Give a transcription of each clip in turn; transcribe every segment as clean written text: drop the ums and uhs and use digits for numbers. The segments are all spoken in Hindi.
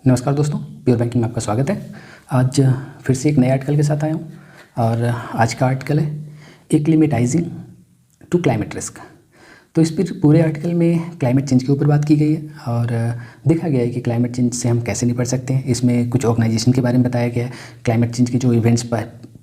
नमस्कार दोस्तों, प्योर बैंकिंग में आपका स्वागत है। आज फिर से एक नए आर्टिकल के साथ आया हूँ और आज का आर्टिकल है एक्लिमेटाइजिंग टू क्लाइमेट रिस्क। तो इस पूरे आर्टिकल में क्लाइमेट चेंज के ऊपर बात की गई है और देखा गया है कि क्लाइमेट चेंज से हम कैसे निपट सकते हैं। इसमें कुछ ऑर्गेनाइजेशन के बारे में बताया गया है, क्लाइमेट चेंज के जो इवेंट्स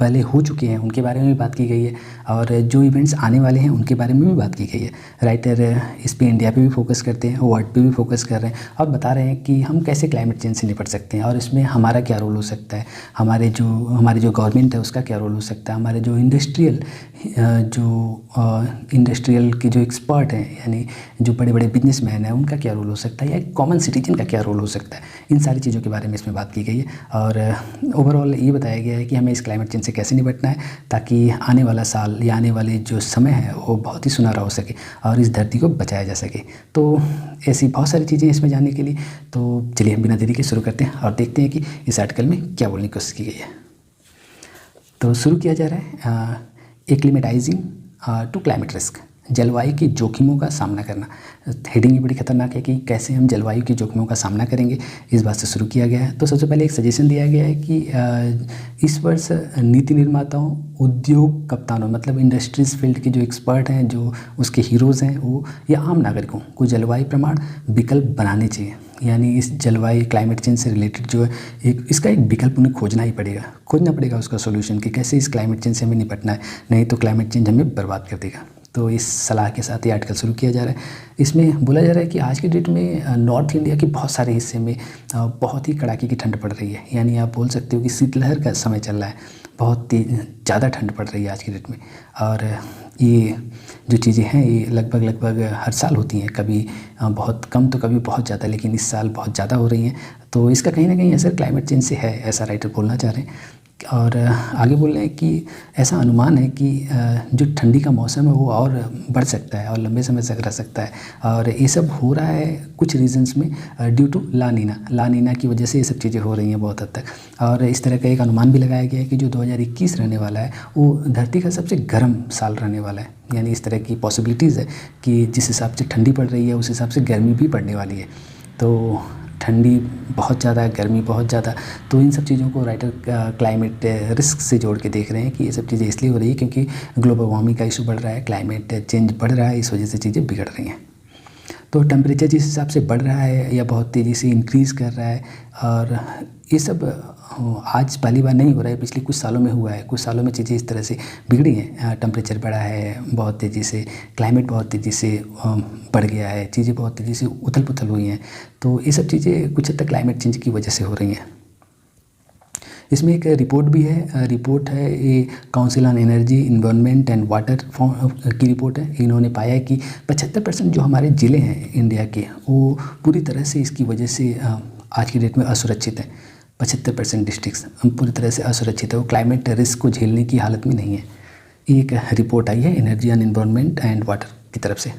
पहले हो चुके हैं उनके बारे में भी बात की गई है और जो इवेंट्स आने वाले हैं उनके बारे में भी बात की गई है। राइटर इस पे इंडिया पे भी फोकस करते हैं, वर्ल्ड पे भी फोकस कर रहे हैं और बता रहे हैं कि हम कैसे क्लाइमेट चेंज से निपट सकते हैं और इसमें हमारा क्या रोल हो सकता है, हमारी जो गवर्नमेंट है उसका क्या रोल हो सकता है, हमारे जो इंडस्ट्रियल के जो एक्सपर्ट हैं यानी जो बड़े बड़े बिजनेसमैन हैं उनका क्या रोल हो सकता है या एक कॉमन सिटीजन का क्या रोल हो सकता है। इन सारी चीज़ों के बारे में इसमें बात की गई है और ओवरऑल ये बताया गया है कि हमें इस क्लाइमेट चेंज से कैसे निपटना है ताकि आने वाला साल या आने वाले जो समय है वो बहुत ही सुनहरा हो सके और इस धरती को बचाया जा सके। तो ऐसी बहुत सारी चीज़ें इसमें जानने के लिए, तो चलिए हम बिना देरी के शुरू करते हैं और देखते हैं कि इस आर्टिकल में क्या बोलने की कोशिश की गई है। तो शुरू किया जा रहा है एक्लिमेटाइजिंग टू क्लाइमेट रिस्क, जलवायु के जोखिमों का सामना करना। हेडिंग ही बड़ी खतरनाक है कि कैसे हम जलवायु के जोखिमों का सामना करेंगे, इस बात से शुरू किया गया है। तो सबसे पहले एक सजेशन दिया गया है कि इस वर्ष नीति निर्माताओं, उद्योग कप्तानों मतलब इंडस्ट्रीज फील्ड के जो एक्सपर्ट हैं, जो उसके हीरोज़ हैं वो या आम नागरिकों को जलवायु प्रमाण विकल्प बनाने चाहिए। यानी इस जलवायु क्लाइमेट चेंज से रिलेटेड जो है इसका एक विकल्प उन्हें खोजना पड़ेगा उसका सोल्यूशन कि कैसे इस क्लाइमेट चेंज से हमें निपटना है, नहीं तो क्लाइमेट चेंज हमें बर्बाद कर देगा। तो इस सलाह के साथ ये आर्टिकल शुरू किया जा रहा है। इसमें बोला जा रहा है कि आज की डेट में नॉर्थ इंडिया के बहुत सारे हिस्से में बहुत ही कड़ाके की ठंड पड़ रही है। यानी आप बोल सकते हो कि शीतलहर का समय चल रहा है, बहुत ज़्यादा ठंड पड़ रही है आज की डेट में। और ये जो चीज़ें हैं ये लगभग हर साल होती हैं, कभी बहुत कम तो कभी बहुत ज़्यादा, लेकिन इस साल बहुत ज़्यादा हो रही हैं। तो इसका कहीं ना कहीं असर क्लाइमेट चेंज से है, ऐसा राइटर बोलना चाह रहे हैं। और आगे बोल रहे हैं कि ऐसा अनुमान है कि जो ठंडी का मौसम है वो और बढ़ सकता है और लंबे समय तक रह सकता है। और ये सब हो रहा है कुछ रीजंस में ड्यू टू ला नीना की वजह से ये सब चीज़ें हो रही हैं बहुत हद तक। और इस तरह का एक अनुमान भी लगाया गया है कि जो 2021 रहने वाला है वो धरती का सबसे गर्म साल रहने वाला है। यानी इस तरह की पॉसिबिलिटीज़ है कि जिस हिसाब से ठंडी पड़ रही है उस हिसाब से गर्मी भी पड़ने वाली है। तो ठंडी बहुत ज़्यादा, गर्मी बहुत ज़्यादा, तो इन सब चीज़ों को राइटर क्लाइमेट रिस्क से जोड़ के देख रहे हैं कि ये सब चीज़ें इसलिए हो रही है क्योंकि ग्लोबल वार्मिंग का इशू बढ़ रहा है, क्लाइमेट चेंज बढ़ रहा है, इस वजह से चीज़ें बिगड़ रही हैं। तो टेम्परेचर जिस हिसाब से बढ़ रहा है या बहुत तेज़ी से इंक्रीज़ कर रहा है और ये सब आज पहली बार नहीं हो रहा है, पिछले कुछ सालों में हुआ है। कुछ सालों में चीज़ें इस तरह से बिगड़ी हैं, टेम्परेचर बढ़ा है बहुत तेज़ी से, क्लाइमेट बहुत तेज़ी से बढ़ गया है, चीज़ें बहुत तेज़ी से उथल पुथल हुई हैं। तो ये सब चीज़ें कुछ हद तक क्लाइमेट चेंज की वजह से हो रही हैं। इसमें एक रिपोर्ट भी है, रिपोर्ट है ये council on energy, environment and water की रिपोर्ट है। इन्होंने पाया है कि 75% जो हमारे ज़िले हैं इंडिया के वो पूरी तरह से इसकी वजह से आज की डेट में असुरक्षित हैं। 75% डिस्ट्रिक्ट्स पूरी तरह से असुरक्षित है, वो क्लाइमेट रिस्क को झेलने की हालत में नहीं है। एक रिपोर्ट आई है energy on environment and water की तरफ से।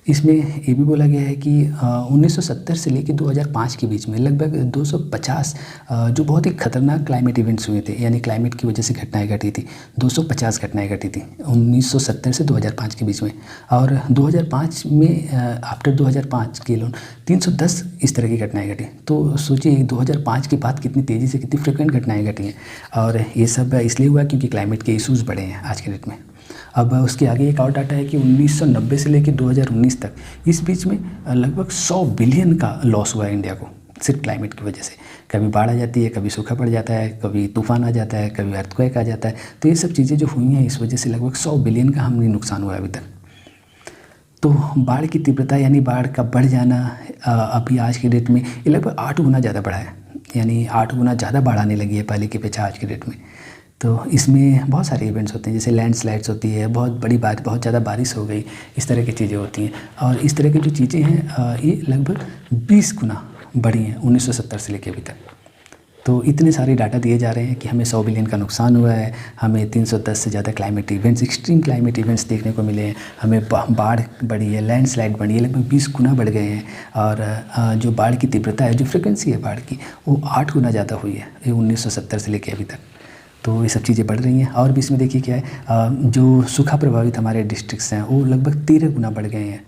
इसमें ये भी बोला गया है कि 1970 से लेकर 2005 के बीच में लगभग 250 जो बहुत ही खतरनाक क्लाइमेट इवेंट्स हुए थे, यानी क्लाइमेट की वजह से घटनाएं घटी थी। 250 घटनाएं घटी थी 1970 से 2005 के बीच में। और 2005 में आफ्टर 2005 के लोग 310 इस तरह की घटनाएं घटी। तो सोचिए 2005 के बाद कितनी तेज़ी से कितनी फ्रिक्वेंट घटनाएँ घटी हैं। और ये सब इसलिए हुआ क्योंकि क्लाइमेट के इशूज़ बढ़े हैं आज के डेट में। अब उसके आगे एक और डाटा है कि 1990 से लेकर 2019 तक इस बीच में लगभग 100 बिलियन का लॉस हुआ है इंडिया को, सिर्फ क्लाइमेट की वजह से। कभी बाढ़ आ जाती है, कभी सूखा पड़ जाता है, कभी तूफान आ जाता है, कभी अर्थक्वेक आ जाता है। तो ये सब चीज़ें जो हुई हैं इस वजह से लगभग 100 बिलियन का हमने नुकसान हुआ है अभी तक। तो बाढ़ की तीव्रता यानी बाढ़ का बढ़ जाना अभी आज की डेट में ये लगभग 8 गुना ज़्यादा बढ़ा है। यानी 8 गुना ज़्यादा बाढ़ आने लगी है पहले की अपेक्षा आज की डेट में। तो इसमें बहुत सारे इवेंट्स होते हैं, जैसे लैंडस्लाइड्स होती है, बहुत ज़्यादा बारिश हो गई, इस तरह की चीज़ें होती हैं। और इस तरह की जो चीज़ें हैं ये लगभग 20 गुना बढ़ी हैं 1970 से लेकर अभी तक। तो इतने सारे डाटा दिए जा रहे हैं कि हमें 100 बिलियन का नुकसान हुआ है, हमें 310 से ज़्यादा climate events, extreme climate events देखने को मिले हैं, हमें बाढ़ बढ़ी है, लैंडस्लाइड बढ़ी है, लगभग 20 गुना बढ़ गए हैं। और जो बाढ़ की तीव्रता है, जो फ्रिक्वेंसी है बाढ़ की, वो 8 गुना ज़्यादा हुई है ये 1970 से लेकर अभी तक। तो ये सब चीज़ें बढ़ रही हैं। और भी इसमें देखिए क्या है, जो सूखा प्रभावित हमारे डिस्ट्रिक्ट्स हैं वो लगभग 13 गुना बढ़ गए हैं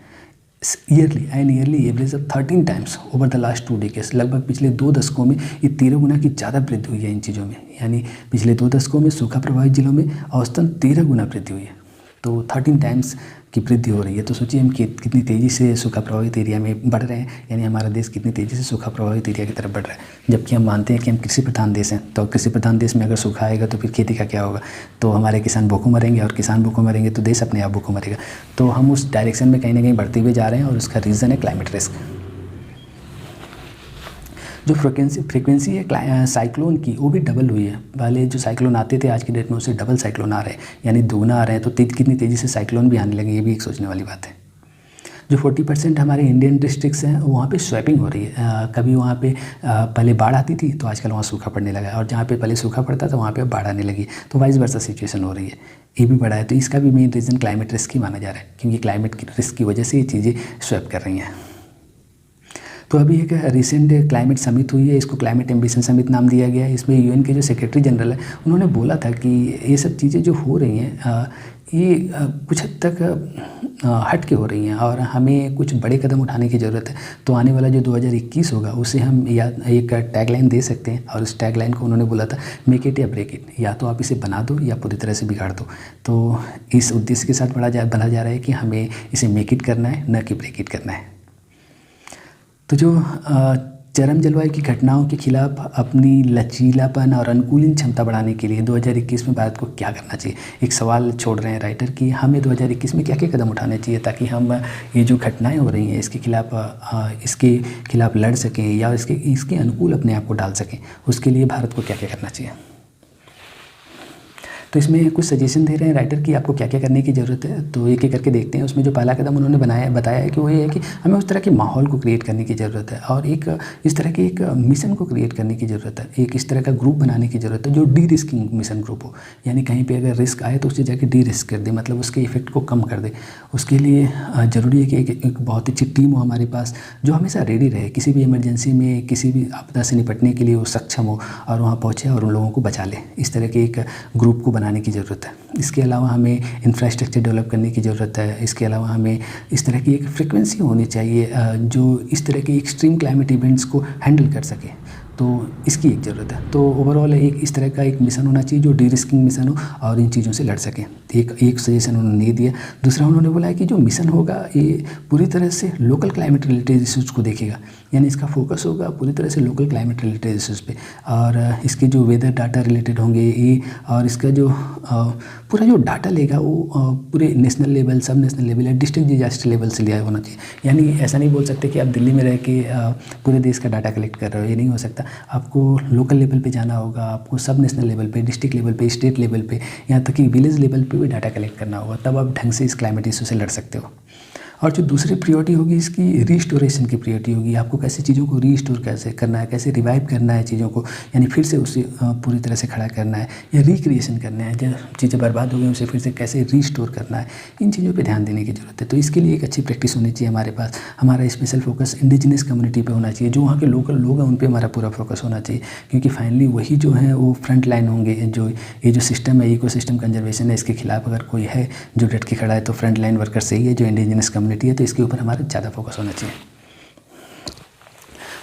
yearly average of 13 times over the last 2 decades. लगभग पिछले 2 दशकों में ये 13 गुना की ज़्यादा वृद्धि हुई है इन चीज़ों में। यानी पिछले 2 दशकों में सूखा प्रभावित जिलों में औसतन 13 गुना वृद्धि हुई है। तो 13 टाइम्स की वृद्धि हो रही है। तो सोचिए हम कितनी तेज़ी से सूखा प्रभावित एरिया में बढ़ रहे हैं, यानी हमारा देश कितनी तेज़ी से सूखा प्रभावित एरिया की तरफ बढ़ रहा है। जबकि हम मानते हैं कि हम कृषि प्रधान देश हैं, तो कृषि प्रधान देश में अगर सूखा आएगा तो फिर खेती का क्या होगा? तो हमारे किसान भूखों मरेंगे, और किसान भूखों मरेंगे तो देश अपने आप भूखों मरेगा। तो हम उस डायरेक्शन में कहीं ना कहीं बढ़ते हुए जा रहे हैं, और उसका रीज़न है क्लाइमेट रिस्क। जो फ्रिक्वेंसी है साइक्लोन की, वो भी डबल हुई है। पहले जो साइक्लोन आते थे आज की डेट में उससे डबल साइक्लोन आ रहे हैं, यानी दोगुना आ रहे हैं। तो कितनी तेज़ी से साइक्लोन भी आने लगे, ये भी एक सोचने वाली बात है। जो 40% हमारे इंडियन डिस्ट्रिक्ट्स हैं वहाँ पे स्वैपिंग हो रही है। कभी वहाँ पे पहले बाढ़ आती थी तो आजकल वहाँ सूखा पड़ने लगा है, और जहाँ पे पहले सूखा पड़ता था वहाँ पे बाढ़ आने लगी। तो वाइस वर्सा सिचुएशन हो रही है, ये भी बड़ा है। तो इसका भी मेन रीज़न क्लाइमेट रिस्क ही माना जा रहा है, क्योंकि क्लाइमेट रिस्क की वजह से ये चीज़ें स्वैप कर रही हैं। तो अभी एक रिसेंट क्लाइमेट समिट हुई है, इसको क्लाइमेट एम्बिशन समिट नाम दिया गया है। इसमें यूएन के जो सेक्रेटरी जनरल है उन्होंने बोला था कि ये सब चीज़ें जो हो रही हैं ये कुछ हद तक हट के हो रही हैं, और हमें कुछ बड़े कदम उठाने की ज़रूरत है। तो आने वाला जो 2021 होगा उसे हम या एक टैगलाइन दे सकते हैं, और उस टैगलाइन को उन्होंने बोला था मेक इट या ब्रेक इट, या तो आप इसे बना दो या पूरी तरह से बिगाड़ दो। तो इस उद्देश्य के साथ बना जा रहा है कि हमें इसे मेक इट करना है, न कि ब्रेक इट करना है। तो जो चरम जलवायु की घटनाओं के खिलाफ अपनी लचीलापन और अनुकूलन क्षमता बढ़ाने के लिए 2021 में भारत को क्या करना चाहिए, एक सवाल छोड़ रहे हैं राइटर कि हमें 2021 में क्या क्या कदम उठाने चाहिए ताकि हम ये जो घटनाएं हो रही हैं इसके खिलाफ लड़ सकें, या इसके अनुकूल अपने आप को डाल सकें। उसके लिए भारत को क्या क्या करना चाहिए। तो इसमें कुछ सजेशन दे रहे हैं राइटर कि आपको क्या क्या करने की ज़रूरत है। तो एक एक करके देखते हैं। उसमें जो पहला कदम उन्होंने बताया है कि वो ये है कि हमें उस तरह के माहौल को क्रिएट करने की ज़रूरत है, और एक इस तरह के एक मिशन को क्रिएट करने की ज़रूरत है। एक इस तरह का ग्रुप बनाने की ज़रूरत है जो डी रिस्किंग मिशन ग्रुप हो, यानी कहीं पर अगर रिस्क आए तो उसे जाके डी रिस्क कर दे, मतलब उसके इफेक्ट को कम कर दे। उसके लिए ज़रूरी है कि एक बहुत अच्छी टीम हो हमारे पास जो हमेशा रेडी रहे, किसी भी इमरजेंसी में किसी भी आपदा से निपटने के लिए वो सक्षम हो और वहाँ पहुँचे और उन लोगों को बचा ले। इस तरह के एक ग्रुप को बनाने की ज़रूरत है। इसके अलावा हमें इंफ्रास्ट्रक्चर डेवलप करने की ज़रूरत है। इसके अलावा हमें इस तरह की एक फ्रिक्वेंसी होनी चाहिए जो इस तरह के एक्सट्रीम क्लाइमेट इवेंट्स को हैंडल कर सके। तो इसकी एक ज़रूरत है। तो ओवरऑल एक इस तरह का एक मिशन होना चाहिए जो डी रिस्किंग मिशन हो और इन चीज़ों से लड़ सके। एक सजेशन उन्होंने ये दिया। दूसरा उन्होंने बोला है कि जो मिशन होगा ये पूरी तरह से लोकल क्लाइमेट रिलेटेड इशूज़ को देखेगा, यानी इसका फोकस होगा पूरी तरह से लोकल क्लाइमेट रिलेटेड इशूज़ पे, और इसके जो वेदर डाटा रिलेटेड होंगे ये, और इसका जो पूरा जो डाटा लेगा वो पूरे नेशनल लेवल, सब नेशनल लेवल या डिस्ट्रिक्ट डिजास्टर लेवल से लिया होना चाहिए। यानी ऐसा नहीं बोल सकते कि आप दिल्ली में रह के पूरे देश का डाटा कलेक्ट कर रहे हो, ये नहीं हो सकता। आपको लोकल लेवल पे जाना होगा, आपको सब नेशनल लेवल पे, डिस्ट्रिक्ट लेवल पे, स्टेट लेवल पे, यहाँ तक कि विलेज लेवल पे भी डाटा कलेक्ट करना होगा, तब आप ढंग से इस क्लाइमेट इशू से लड़ सकते हो। और जो दूसरी प्रियोरिटी होगी इसकी रीस्टोरेशन की प्रियोरिटी होगी। आपको कैसे चीज़ों को रीस्टोर कैसे करना है, कैसे रिवाइव करना है चीज़ों को, यानी फिर से उसे पूरी तरह से खड़ा करना है, या रिक्रिएशन करना है। जब चीज़ें बर्बाद हो गई उसे फिर से कैसे रीस्टोर करना है, इन चीज़ों पे ध्यान देने की ज़रूरत है। तो इसके लिए एक अच्छी प्रैक्टिस होनी चाहिए हमारे पास। हमारा स्पेशल फोकस इंडिजिनस कम्युनिटी पे होना चाहिए, जो वहाँ के लोकल लोग हैं उन पर हमारा पूरा फोकस होना चाहिए, क्योंकि फाइनली वही जो है वो फ्रंट लाइन होंगे। जो ये जो सिस्टम है, इको सिस्टम कंजर्वेशन है, इसके खिलाफ अगर कोई है जो डट के खड़ा है तो फ्रंट लाइन वर्कर से ही है, जो इंडिजिनस कम्युनिटी है। तो इसके ऊपर हमारा ज़्यादा फोकस होना चाहिए।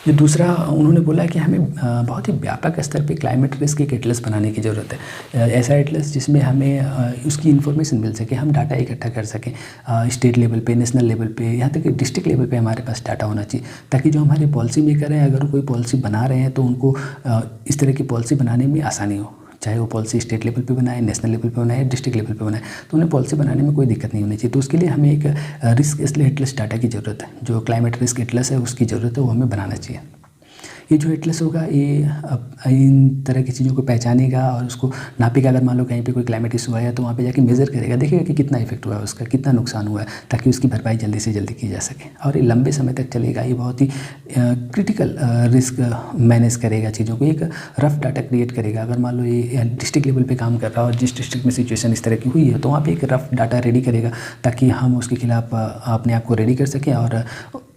जो दूसरा उन्होंने बोला कि हमें बहुत ही व्यापक स्तर पे क्लाइमेट रिस्क एक एटलस बनाने की ज़रूरत है। ऐसा एटलस जिसमें हमें उसकी इन्फॉर्मेशन मिल सके, हम डाटा इकट्ठा कर सकें स्टेट लेवल पे, नेशनल लेवल पे, यहाँ तक कि डिस्ट्रिक्ट लेवल पे हमारे पास डाटा होना चाहिए, ताकि जो हमारे पॉलिसी मेकर हैं अगर कोई पॉलिसी बना रहे हैं तो उनको इस तरह की पॉलिसी बनाने में आसानी हो। चाहे वो पॉलिसी स्टेट लेवल पे बनाए, नेशनल लेवल पे बनाए, डिस्ट्रिक्ट लेवल पे बनाए, तो उन्हें पॉलिसी बनाने में कोई दिक्कत नहीं होनी चाहिए। तो उसके लिए हमें एक रिस्क एटलस डाटा की ज़रूरत है। जो क्लाइमेट रिस्क एटलस है उसकी ज़रूरत है, वो हमें बनाना चाहिए। ये जो एटलस होगा ये इन तरह की चीज़ों को पहचानेगा और उसको नापेगा। अगर मान लो कहीं पे कोई क्लाइमेट इशू आया तो वहाँ पे जाके मेज़र करेगा, देखेगा कि कितना इफेक्ट हुआ है उसका, कितना नुकसान हुआ है, ताकि उसकी भरपाई जल्दी से जल्दी की जा सके। और ये लंबे समय तक चलेगा। ये बहुत ही क्रिटिकल रिस्क मैनेज करेगा चीज़ों को, एक रफ डाटा क्रिएट करेगा। अगर मान लो ये डिस्ट्रिक्ट लेवल पर काम कर रहा है और जिस डिस्ट्रिक्ट में सिचुएशन इस तरह की हुई है तो वहाँ पर एक रफ डाटा रेडी करेगा, ताकि हम उसके खिलाफ अपने आप को रेडी कर सकें और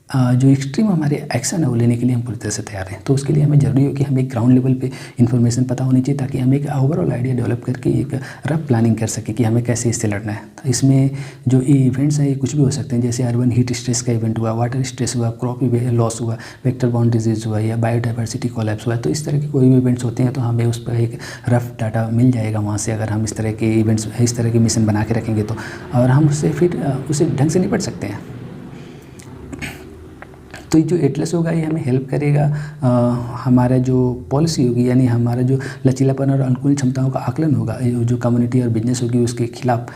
जो एक्सट्रीम हमारे एक्शन है वो लेने के लिए हम पूरी तरह से तैयार हैं। तो उसके लिए हमें ज़रूरी हो कि हमें एक ग्राउंड लेवल पे इन्फॉर्मेशन पता होनी चाहिए, ताकि हम एक ओवरऑल आइडिया डेवलप करके एक रफ प्लानिंग कर सकें कि हमें कैसे इससे लड़ना है। तो इसमें जो ये इवेंट्स हैं ये कुछ भी हो सकते हैं, जैसे अर्बन हीट स्ट्रेस का इवेंट हुआ, वाटर स्ट्रेस हुआ, क्रॉप लॉस हुआ, वेक्टर बॉर्न डिजीज़ हुआ, या बायोडाइवर्सिटी कोलैप्स हुआ। तो इस तरह के कोई भी इवेंट्स होते हैं तो हमें उस पर एक रफ डाटा मिल जाएगा वहाँ से, अगर हम इस तरह के इवेंट्स, इस तरह के मिशन बना के रखेंगे तो, और हम उससे फिर उसे ढंग से निपट सकते हैं। तो ये जो एटलस होगा ये हमें हेल्प करेगा हमारा जो पॉलिसी होगी, यानी हमारा जो लचीलापन और अनुकूल क्षमताओं का आकलन होगा, जो कम्युनिटी और बिजनेस होगी उसके खिलाफ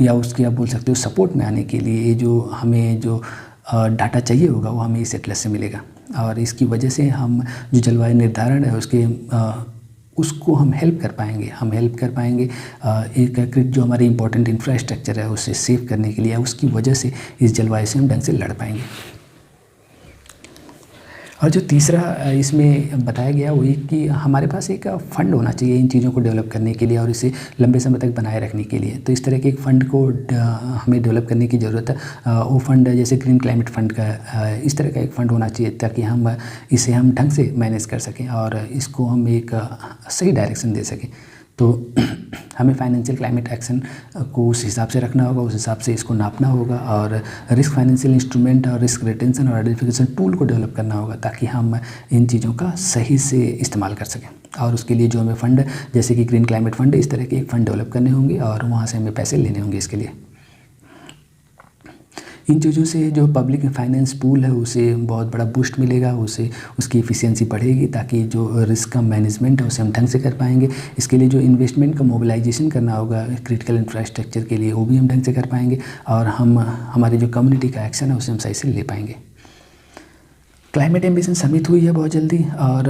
या उसके आप बोल सकते हो सपोर्ट में आने के लिए, ये जो हमें जो डाटा चाहिए होगा वो हमें इस एटलस से मिलेगा। और इसकी वजह से हम जो जलवायु निर्धारण है उसको हम हेल्प कर पाएंगे एक जो हमारे इंपॉर्टेंट इंफ्रास्ट्रक्चर है उसे सेव करने के लिए, उसकी वजह से इस जलवायु से हम ढंग से लड़ पाएंगे। और जो तीसरा इसमें बताया गया वो ये कि हमारे पास एक फ़ंड होना चाहिए इन चीज़ों को डेवलप करने के लिए और इसे लंबे समय तक बनाए रखने के लिए। तो इस तरह के एक फ़ंड को हमें डेवलप करने की ज़रूरत है। वो फ़ंड जैसे ग्रीन क्लाइमेट फ़ंड का, इस तरह का एक फ़ंड होना चाहिए, ताकि हम इसे हम ढंग से मैनेज कर सकें और इसको हम एक सही डायरेक्शन दे सकें। तो हमें फाइनेंशियल क्लाइमेट एक्शन को उस हिसाब से रखना होगा, उस हिसाब से इसको नापना होगा, और रिस्क फाइनेंशियल इंस्ट्रूमेंट और रिस्क रिटेंशन और आइडेंटिफिकेशन टूल को डेवलप करना होगा, ताकि हम इन चीज़ों का सही से इस्तेमाल कर सकें। और उसके लिए जो हमें फ़ंड, जैसे कि ग्रीन क्लाइमेट फ़ंड, इस तरह के एक फ़ंड डेवलप करने होंगे और वहाँ से हमें पैसे लेने होंगे इसके लिए। इन चीज़ों से जो पब्लिक फाइनेंस पूल है उसे बहुत बड़ा बूस्ट मिलेगा, उसे उसकी एफिशिएंसी बढ़ेगी, ताकि जो रिस्क का मैनेजमेंट है उसे हम ढंग से कर पाएंगे। इसके लिए जो इन्वेस्टमेंट का मोबिलाइजेशन करना होगा क्रिटिकल इंफ्रास्ट्रक्चर के लिए, वो भी हम ढंग से कर पाएंगे, और हम हमारे जो कम्युनिटी का एक्शन है उसे हम सही से ले पाएंगे। क्लाइमेट एम्बिशन समिट हुई है बहुत जल्दी, और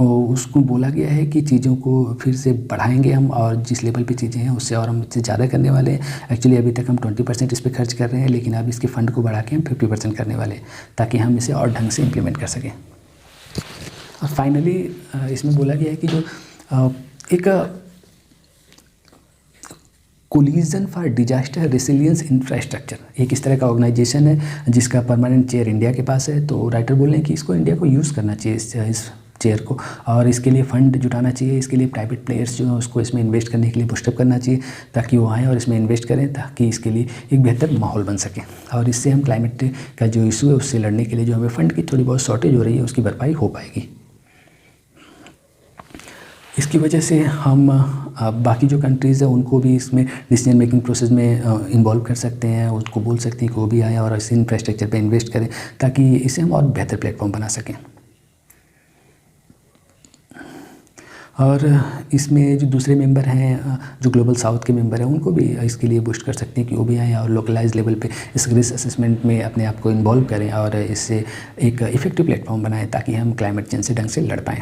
उसको बोला गया है कि चीज़ों को फिर से बढ़ाएंगे हम, और जिस लेवल पे चीज़ें हैं उससे और हम इससे ज़्यादा करने वाले हैं। एक्चुअली अभी तक हम 20% इस पर खर्च कर रहे हैं, लेकिन अब इसके फ़ंड को बढ़ा के हम 50% करने वाले हैं, ताकि हम इसे और ढंग से इम्प्लीमेंट कर सकें। और फाइनली इसमें बोला गया है कि जो एक collision for disaster resilience infrastructure, एक इस तरह का ऑर्गेनाइजेशन है जिसका परमानेंट चेयर इंडिया के पास है। तो राइटर बोल रहे हैं कि इसको इंडिया को यूज़ करना चाहिए, इस चेयर को, और इसके लिए फ़ंड जुटाना चाहिए। इसके लिए प्राइवेट प्लेयर्स जो हैं उसको इसमें इन्वेस्ट करने के लिए पुशअप करना चाहिए, ताकि वो आएँ और इसमें इन्वेस्ट करें, ताकि इसके लिए एक बेहतर माहौल बन सके। और इससे हम क्लाइमेट का जो इशू है उससे लड़ने के लिए जो हमें फ़ंड की थोड़ी बहुत शॉर्टेज हो रही है उसकी भरपाई हो पाएगी। इसकी वजह से हम बाकी जो कंट्रीज़ है उनको भी इसमें डिसीजन मेकिंग प्रोसेस में इन्वॉल्व कर सकते हैं, उसको बोल सकते हैं कि वो भी आए और इस इंफ्रास्ट्रक्चर पे इन्वेस्ट करें, ताकि इसे हम और बेहतर प्लेटफॉर्म बना सकें। और इसमें जो दूसरे मेंबर हैं, जो ग्लोबल साउथ के मेंबर हैं, उनको भी इसके लिए बूस्ट कर सकते हैं कि वो भी आएँ और लोकलाइज लेवल पे इस रिस्क असेसमेंट में अपने आप को इन्वॉल्व करें और इससे एक इफ़ेक्टिव प्लेटफॉर्म बनाएं, ताकि हम क्लाइमेट चेंज से ढंग से लड़ पाएँ।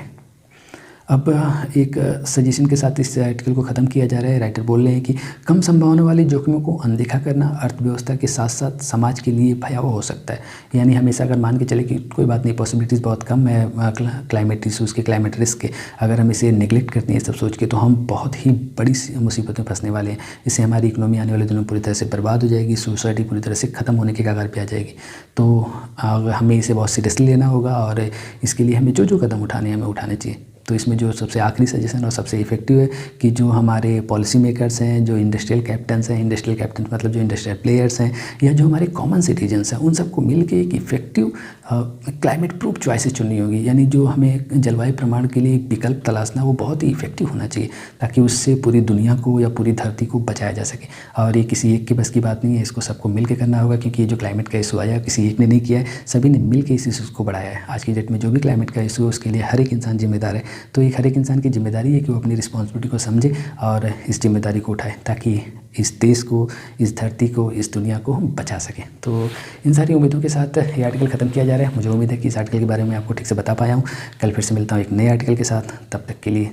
अब एक सजेशन के साथ इस आर्टिकल को ख़त्म किया जा रहा है। राइटर बोल रहे हैं कि कम संभावना वाले जोखिमों को अनदेखा करना अर्थव्यवस्था के साथ साथ समाज के लिए भयावह हो सकता है। यानी हमेशा अगर मान के चले कि कोई बात नहीं, पॉसिबिलिटीज़ बहुत कम है क्लाइमेट इशूज़ के, क्लाइमेट रिस्क के, अगर हम इसे नेगलेक्ट करते हैं सब सोच के, तो हम बहुत ही बड़ी मुसीबत में फंसने वाले हैं। इससे हमारी इकोनॉमी आने वाले दिनों पूरी तरह से बर्बाद हो जाएगी, सोसाइटी पूरी तरह से ख़त्म होने के कगार पर आ जाएगी। तो हमें इसे बहुत सीरियसली लेना होगा, और इसके लिए हमें जो कदम उठाने हैं हमें उठाने चाहिए। तो इसमें जो सबसे आखिरी सजेशन और सबसे इफेक्टिव है कि जो हमारे पॉलिसी मेकर्स हैं, जो इंडस्ट्रियल कैप्टन्स हैं, इंडस्ट्रियल कैप्टन मतलब जो इंडस्ट्रियल प्लेयर्स हैं, या जो हमारे कॉमन सिटीजन्स हैं, उन सबको मिल के एक इफेक्टिव क्लाइमेट प्रूफ चॉइसेस चुननी होगी। यानी जो हमें जलवायु प्रमाण के लिए एक विकल्प तलाशना, वो बहुत ही इफेक्टिव होना चाहिए, ताकि उससे पूरी दुनिया को या पूरी धरती को बचाया जा सके। और ये किसी एक के बस की बात नहीं है, इसको सबको मिल के करना होगा, क्योंकि ये जो क्लाइमेट का इशू आया किसी एक ने नहीं किया है, सभी ने मिल के इस इशू को बढ़ाया है। आज की डेट में जो भी क्लाइमेट का इशू है उसके लिए हर एक इंसान जिम्मेदार है। तो एक हर एक इंसान की जिम्मेदारी है कि वो अपनी रिस्पॉन्सिबिलिटी को समझे और इस जिम्मेदारी को उठाए, ताकि इस देश को, इस धरती को, इस दुनिया को हम बचा सकें। तो इन सारी उम्मीदों के साथ ये आर्टिकल ख़त्म किया जा रहा है। मुझे उम्मीद है कि इस आर्टिकल के बारे में आपको ठीक से बता पाया हूँ। कल फिर से मिलता हूँ एक नए आर्टिकल के साथ, तब तक के लिए